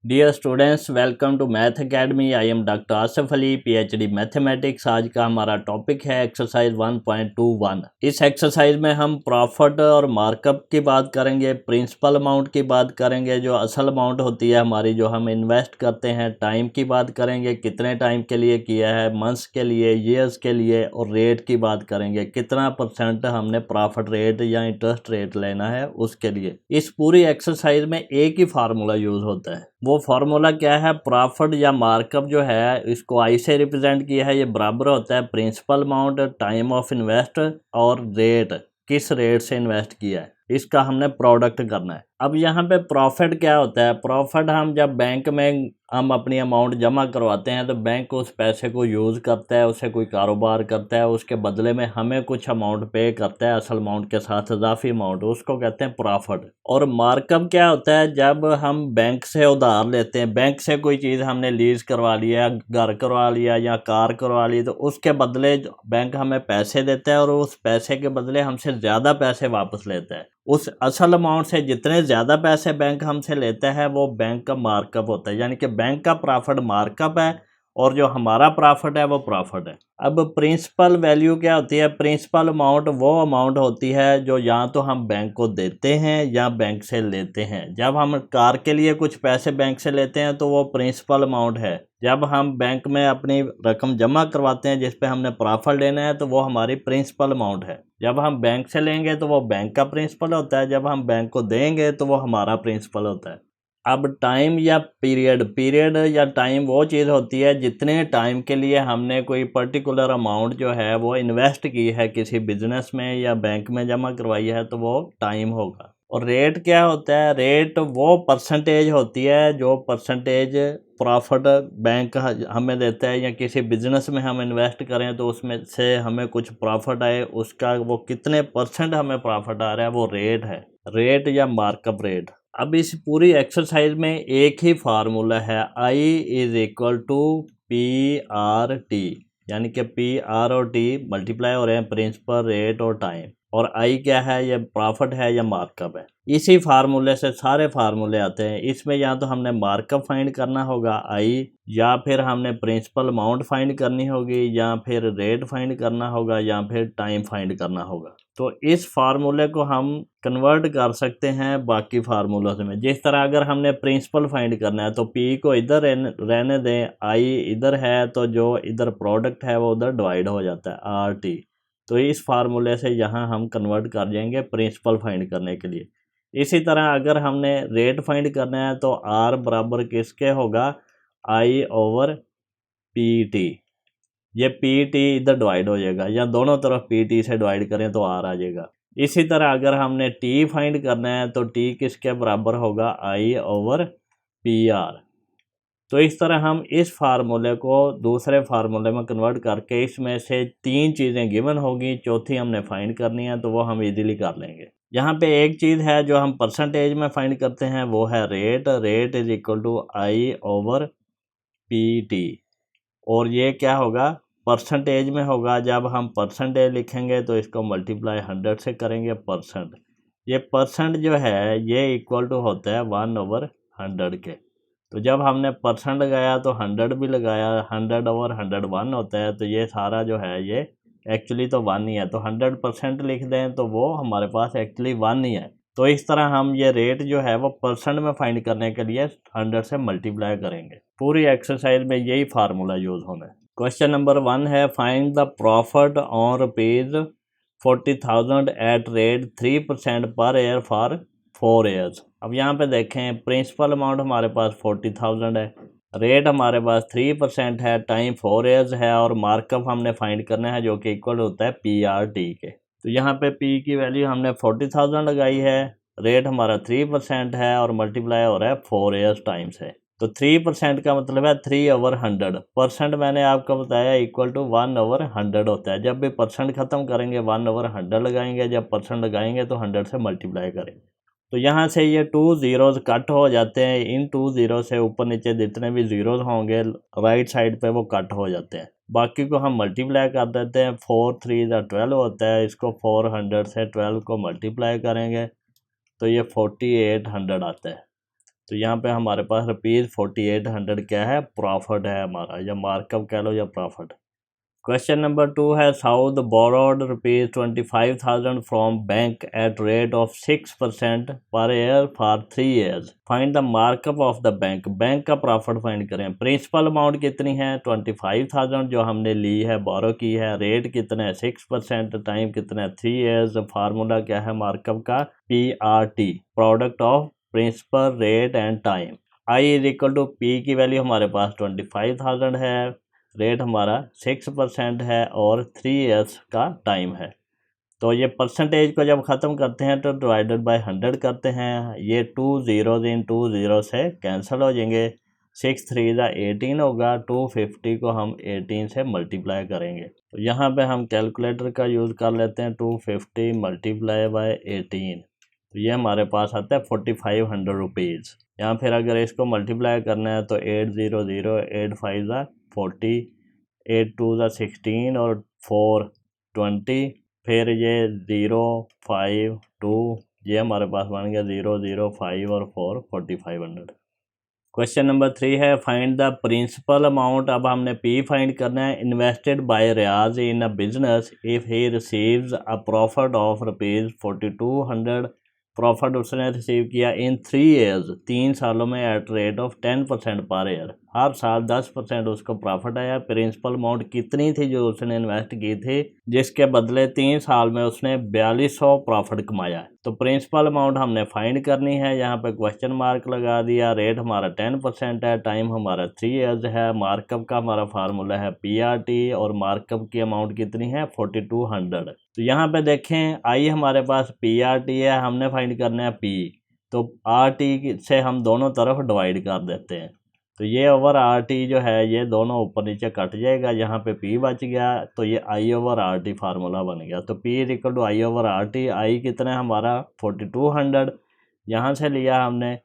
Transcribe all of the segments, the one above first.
Dear students, welcome to Math Academy. I am doctor Asif Ali, PhD mathematics. आज का हमारा topic है एक्सरसाइज 1.21। इस एक्सरसाइज में हम प्रॉफिट और मार्कअप की बात करेंगे, प्रिंसिपल अमाउंट की बात करेंगे, जो असल अमाउंट होती है हमारी जो हम इन्वेस्ट करते हैं, टाइम की बात करेंगे, कितने टाइम के लिए किया है, मंथ्स के लिए, ईयर्स के लिए, और रेट की बात करेंगे, कितना % हमने प्रॉफिट रेट या इंटरेस्ट रेट लेना है उसके लिए। इस पूरी एक्सरसाइज में एक ही फार्मूला यूज होता है। वो फार्मूला क्या है? प्रॉफिट या मार्कअप जो है इसको आई से रिप्रेजेंट किया है। ये बराबर होता है principal amount, time of invest और रेट, किस रेट से इन्वेस्ट किया है, इसका हमने प्रोडक्ट करना है। अब यहाँ पे प्रॉफिट क्या होता है? प्रॉफिट हम जब बैंक में हम अपनी अमाउंट जमा करवाते हैं तो बैंक उस पैसे को यूज़ करता है, उससे कोई कारोबार करता है, उसके बदले में हमें कुछ अमाउंट पे करता है, असल अमाउंट के साथ इजाफी अमाउंट, उसको कहते हैं प्रॉफिट। और मार्कअप क्या होता है? जब हम बैंक से उधार लेते हैं, बैंक से कोई चीज़ हमने लीज करवा लिया, घर करवा लिया या कार करवा ली, तो उसके बदले बैंक हमें पैसे देता है और उस पैसे के बदले हमसे ज़्यादा पैसे वापस लेता है। उस असल अमाउंट से जितने ज़्यादा पैसे बैंक हमसे लेता है वो बैंक का मार्कअप होता है। यानी कि बैंक का प्रॉफिट मार्कअप है और जो हमारा प्रॉफिट है वो प्रॉफिट है। अब प्रिंसिपल वैल्यू क्या होती है? प्रिंसिपल अमाउंट वो अमाउंट होती है जो या तो हम बैंक को देते हैं या बैंक से लेते हैं। जब हम कार के लिए कुछ पैसे बैंक से लेते हैं तो वो प्रिंसिपल अमाउंट है। जब हम बैंक में अपनी रकम जमा करवाते हैं जिस पे हमने प्रॉफिट लेना है तो वो हमारी प्रिंसिपल अमाउंट है। जब हम बैंक से लेंगे तो वो बैंक का प्रिंसिपल होता है, जब हम बैंक को देंगे तो वो हमारा प्रिंसिपल होता है। अब टाइम या पीरियड या टाइम वो चीज़ होती है जितने टाइम के लिए हमने कोई पर्टिकुलर अमाउंट जो है वो इन्वेस्ट की है किसी बिजनेस में या बैंक में जमा करवाई है, तो वो टाइम होगा। और रेट क्या होता है? रेट वो परसेंटेज होती है जो परसेंटेज प्रॉफिट बैंक हमें देता है, या किसी बिजनेस में हम इन्वेस्ट करें तो उसमें से हमें कुछ प्रॉफिट आए, उसका वो कितने % हमें प्रॉफिट आ रहा है वो रेट है, रेट या मार्कअप रेट। अब इस पूरी एक्सरसाइज में एक ही फार्मूला है, I is equal to PRT, यानी कि PR और T मल्टीप्लाई हो रहे हैं, प्रिंसिपल, रेट और टाइम। और I क्या है? ये प्रॉफिट है या मार्कअप है। इसी फार्मूले से सारे फार्मूले आते हैं। इसमें या तो हमने मार्कअप फाइंड करना होगा I, या फिर हमने प्रिंसिपल अमाउंट फाइंड करनी होगी, या फिर रेट फाइंड करना होगा, या फिर टाइम फाइंड करना होगा। तो इस फार्मूले को हम कन्वर्ट कर सकते हैं बाकी फार्मूलों में। जिस तरह अगर हमने प्रिंसिपल फाइंड करना है तो P को इधर रहने दें, I इधर है तो जो इधर प्रोडक्ट है वो उधर डिवाइड हो जाता है RT। तो इस फार्मूले से यहाँ हम कन्वर्ट कर जाएंगे प्रिंसिपल फाइंड करने के लिए। इसी तरह अगर हमने रेट फाइंड करना है तो R बराबर किसके होगा? I over PT। ये PT इधर डिवाइड हो जाएगा, या दोनों तरफ PT से डिवाइड करें तो R आ जाएगा। इसी तरह अगर हमने T फाइंड करना है तो T किसके बराबर होगा? I over PR। तो इस तरह हम इस फार्मूले को दूसरे फार्मूले में कन्वर्ट करके इसमें से 3 चीज़ें गिवन होगी, चौथी हमने फाइंड करनी है, तो वो हम इजीली कर लेंगे। यहाँ पे एक चीज़ है जो हम परसेंटेज में फाइंड करते हैं, वो है rate. Rate is equal to I over PT। और ये क्या होगा? परसेंटेज में होगा। जब हम परसेंटेज लिखेंगे तो इसको मल्टीप्लाई 100 से करेंगे %। ये % जो है ये इक्वल टू होता है 1/100 के। तो जब हमने % लगाया तो 100 भी लगाया, 100 ओवर 100 1 होता है, तो ये सारा जो है ये एक्चुअली तो 1 ही है। तो 100% लिख दें तो वो हमारे पास एक्चुअली 1 ही है। तो इस तरह हम ये रेट जो है वो % में फाइंड करने के लिए 100 से मल्टीप्लाई करेंगे। पूरी एक्सरसाइज में यही फार्मूला यूज होना है। क्वेश्चन नंबर 1 है, find the profit on rupees 40,000 at rate 3% per year for 4 years. अब यहाँ पे देखें, प्रिंसिपल अमाउंट हमारे पास 40,000 है, रेट हमारे पास 3% है, टाइम 4 ईयर्स है, और मार्कअप हमने फाइंड करना है जो कि इक्वल होता है PRT के। तो यहाँ पे P की वैल्यू हमने 40,000 लगाई है, रेट हमारा 3% है, और मल्टीप्लाई हो रहा है 4 ईयर्स टाइम से। तो 3% का मतलब है 3/100। % मैंने आपको बताया इक्वल टू 1/100 होता है। जब भी % ख़त्म करेंगे 1/100 लगाएंगे, जब % लगाएंगे तो 100 से मल्टीप्लाई करेंगे। तो यहाँ से ये 2 ज़ीरोज़ कट हो जाते हैं। इन 2 ज़ीरो से ऊपर नीचे जितने भी ज़ीरोज़ होंगे राइट साइड पे वो कट हो जाते हैं। बाकी को हम मल्टीप्लाई कर देते हैं। 4 3 12 होता है, इसको 400 से 12 को मल्टीप्लाई करेंगे तो ये 4800 आता है। तो यहाँ पे हमारे पास ₹4800 क्या है, प्रॉफिट है हमारा, या मार्कअप कह लो या प्रॉफिट। क्वेश्चन नंबर 2 है Saud borrowed ₹25,000 from bank at rate of 6% per year for 3 years। Find the markup of the bank. Bank का प्रॉफिट फाइंड करें। प्रिंसिपल अमाउंट कितनी है 25,000 जो हमने ली है, बोरो की है। रेट कितना है 6%, टाइम कितना है 3 years। फार्मूला क्या है मार्कअप का, PRT, product of principal rate and time. I is equal to P की वैल्यू हमारे पास 25,000 है, रेट हमारा 6% है और 3 years का टाइम है। तो ये परसेंटेज को जब ख़त्म करते हैं तो डिवाइडेड बाय 100 करते हैं। ये 2 zeros इन 2 0 से कैंसिल हो जाएंगे। 6 3 18 होगा। 250 को हम 18 से मल्टीप्लाई करेंगे। तो यहाँ पे हम कैलकुलेटर का यूज़ कर लेते हैं। 250 मल्टीप्लाई बाय 18, तो ये हमारे पास आता है 4500 रुपीज़। यहाँ फिर अगर इसको मल्टीप्लाई करना है तो 800 8 5 40, 8 2 16 और 4 20, फिर ये 0 5 2, ये हमारे पास बन गया 0 0 5 और 4 4500। क्वेश्चन नंबर 3 है फाइंड द प्रिंसिपल अमाउंट। अब हमने पी फाइंड करना है। Invested by Riyaz in a business if he receives a profit of ₹4200। Profit उसने रिसीव किया इन 3 years, 3 सालों में at rate of 10% per year. हर साल 10% उसको प्रॉफिट आया। प्रिंसिपल अमाउंट कितनी थी जो उसने इन्वेस्ट की थी, जिसके बदले 3 साल में उसने 4200 प्रॉफिट कमाया। तो प्रिंसिपल अमाउंट हमने फाइंड करनी है। यहाँ पे क्वेश्चन मार्क लगा दिया। रेट हमारा 10% है, टाइम हमारा 3 years है। मार्कअप का हमारा फार्मूला है PRT और मार्कअप की अमाउंट कितनी है 4200। तो यहाँ पे देखें आई हमारे पास PRT है, हमने फाइंड करना है P। तो RT से हम दोनों तरफ डिवाइड कर देते हैं। तो ये ओवर RT जो है ये दोनों ऊपर नीचे कट जाएगा। यहाँ पे P बच गया तो ये I ओवर RT फार्मूला बन गया। तो P is equal to I over RT। I कितना है हमारा 4200 यहाँ से लिया हमने,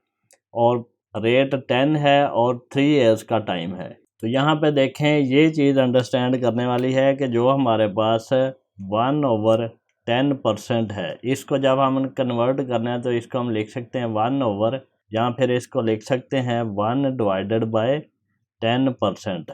और रेट 10 है और 3 years का टाइम है। तो यहाँ पे देखें ये चीज़ अंडरस्टैंड करने वाली है कि जो हमारे पास 1/10% है, इसको जब हम कन्वर्ट करना है तो इसको हम लिख सकते हैं 1 ओवर, या फिर इसको लिख सकते हैं 1 डिवाइडेड बाय 10%,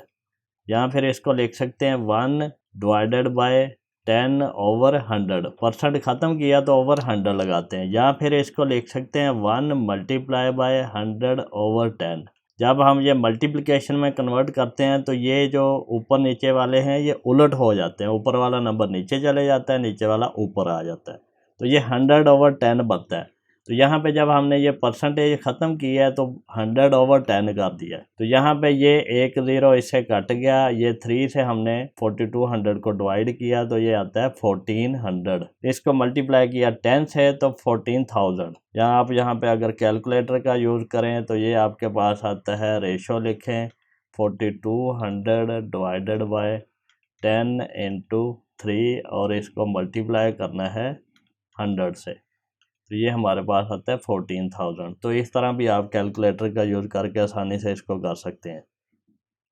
या फिर इसको लिख सकते हैं 1 डिवाइडेड बाय 10 ओवर 100। परसेंट ख़त्म किया तो ओवर 100 लगाते हैं, या फिर इसको लिख सकते हैं 1 मल्टीप्लाई बाय 100 ओवर 10। जब हम ये मल्टीप्लिकेशन में कन्वर्ट करते हैं तो ये जो ऊपर नीचे वाले हैं ये उलट हो जाते हैं। ऊपर वाला नंबर नीचे चले जाता है, नीचे वाला ऊपर आ जाता है। तो ये 100 ओवर 10 बनता है। तो यहाँ पे जब हमने ये परसेंटेज ख़त्म किया है तो 100 ओवर 10 कर दिया। तो यहाँ पे ये 1 0 इससे कट गया। ये 3 से हमने 4200 को डिवाइड किया तो ये आता है 1400। इसको मल्टीप्लाई किया 10 से तो 14000। यहाँ आप यहाँ पे अगर कैलकुलेटर का यूज़ करें तो ये आपके पास आता है, रेशो लिखें 4200 डिवाइडेड बाय 10 इंटू 3 और इसको मल्टीप्लाई करना है 100 से, तो ये हमारे पास आता है 14000। तो इस तरह भी आप कैलकुलेटर का यूज़ करके आसानी से इसको कर सकते हैं।